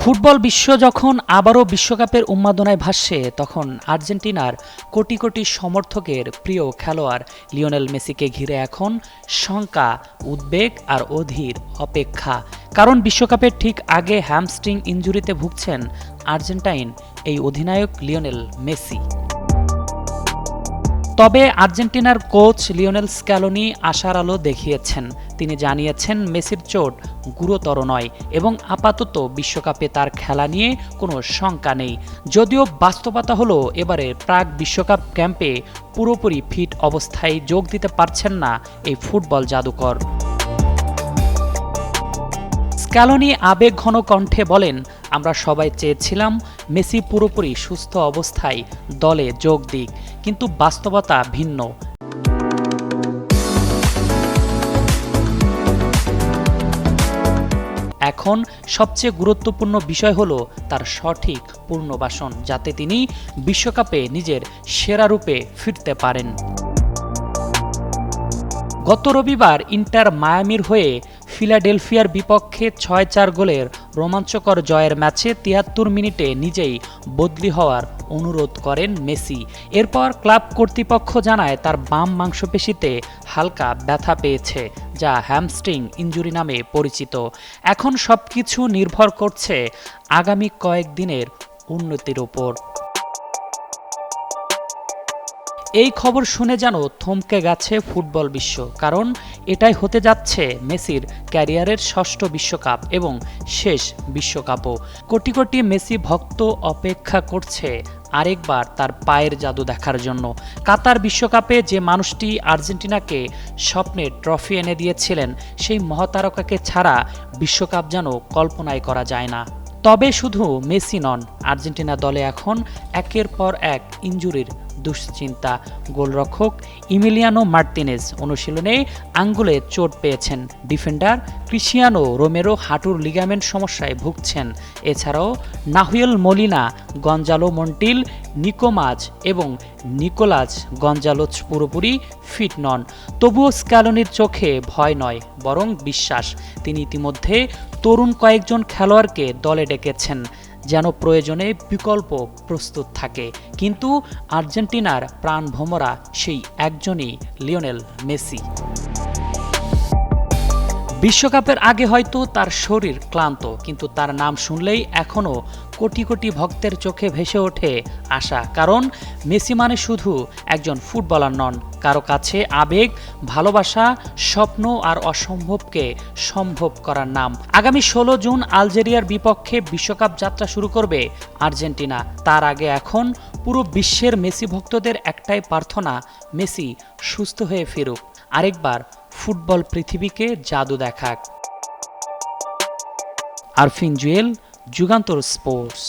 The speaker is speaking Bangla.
ফুটবল বিশ্ব যখন আবারও বিশ্বকাপের উন্মাদনায় ভাসছে, তখন আর্জেন্টিনার কোটি কোটি সমর্থকের প্রিয় খেলোয়াড় লিওনেল মেসিকে ঘিরে এখন শঙ্কা, উদ্বেগ আর অধীর অপেক্ষা। কারণ বিশ্বকাপের ঠিক আগে হ্যামস্ট্রিং ইনজুরিতে ভুগছেন আর্জেন্টাইন এই অধিনায়ক লিওনেল মেসি। তবে আর্জেন্টিনার কোচ লিওনেল স্ক্যালোনি আশার আলো দেখিয়েছেন। তিনি জানিয়েছেন মেসির চোট গুরুতর নয় এবং আপাতত বিশ্বকাপে তার খেলা নিয়ে কোনো শঙ্কা নেই। যদিও বাস্তবতা হলো এবারে প্রাক বিশ্বকাপ ক্যাম্পে পুরোপুরি ফিট অবস্থায় যোগ দিতে পারছেন না এই ফুটবল জাদুকর। স্ক্যালোনি আবেগঘন কণ্ঠে বলেন, আমরা সবাই চেয়েছিলাম মেসি পুরোপুরি সুস্থ অবস্থায় দলে যোগ দিক, কিন্তু বাস্তবতা ভিন্ন। এখন সবচেয়ে গুরুত্বপূর্ণ বিষয় হলো তার সঠিক পুনর্বাসন, যাতে তিনি বিশ্বকাপে নিজের সেরা রূপে ফিরতে পারেন। গত রবিবার ইন্টার মায়ামির হয়ে ফিলাডেলফিয়ার বিপক্ষে ৬-৪ গোলের রোমাঞ্চকর জয়ের ম্যাচে ৭৩ মিনিটে নিজেই বদলি হওয়ার অনুরোধ করেন মেসি। এরপর ক্লাব কর্তৃপক্ষ জানায় তার বাম মাংসপেশিতে হালকা ব্যথা পেয়েছে, যা হ্যামস্ট্রিং ইনজুরি নামে পরিচিত। এখন সবকিছু নির্ভর করছে আগামী কয়েকদিনের উন্নতির উপর। এই খবর শুনে যেন থমকে গেছে ফুটবল বিশ্ব, কারণ এটাই হতে যাচ্ছে মেসির ক্যারিয়ারের ষষ্ঠ বিশ্বকাপ এবং শেষ বিশ্বকাপও। কোটি কোটি মেসি ভক্ত অপেক্ষা করছে আরেকবার তার পায়ের জাদু দেখার জন্য। কাতার বিশ্বকাপে যে মানুষটি আর্জেন্টিনাকে স্বপ্নের ট্রফি এনে দিয়েছিলেন, সেই মহাতারকাকে ছাড়া বিশ্বকাপ যেন কল্পনাই করা যায় না। তবে শুধু মেসি নন, আর্জেন্টিনা দলে এখন একের পর এক ইনজুরির দুশ্চিন্তা। গোলরক্ষক ইমিলিয়ানো মার্তিনেজ অনুশীলনে আঙ্গুলে চোট পেয়েছেন। ডিফেন্ডার ক্রিস্টিয়ানো রোমেরো হাঁটুর লিগামেন্ট সমস্যায় ভুগছেন। এছাড়াও Nahuel Molina, Gonzalo Montiel, Nico মাজ এবং নিকোলাস গঞ্জালোজ পুরোপুরি ফিট নন। তবুও স্ক্যালোনির চোখে ভয় নয়, বরং বিশ্বাস। তিনি ইতিমধ্যে তরুণ কয়েকজন খেলোয়াড়কে দলে ডেকেছেন, যেন প্রয়োজনে বিকল্প প্রস্তুত থাকে। কিন্তু আর্জেন্টিনার প্রাণভোমরা সেই একজনই লিওনেল মেসি। বিশ্বকাপের আগে হয়তো তার শরীর ক্লান্ত, কিন্তু তার নাম শুনলেই এখনও কোটি কোটি ভক্তের চোখে ভেসে ওঠে আশা। কারণ মেসি মানে শুধু একজন ফুটবলার নন, কারো কাছে আবেগ, ভালোবাসা, স্বপ্ন আর অসম্ভবকে সম্ভব করার নাম। আগামী ১৬ জুন আলজেরিয়ার বিপক্ষে বিশ্বকাপ যাত্রা শুরু করবে আর্জেন্টিনা। তার আগে এখন পুরো বিশ্বের মেসি ভক্তদের একটাই প্রার্থনা, মেসি সুস্থ হয়ে ফিরুক, আরেকবার ফুটবল পৃথিবীকে জাদু দেখাক। আরফিন জুয়েল, যুগান্তর স্পোর্টস।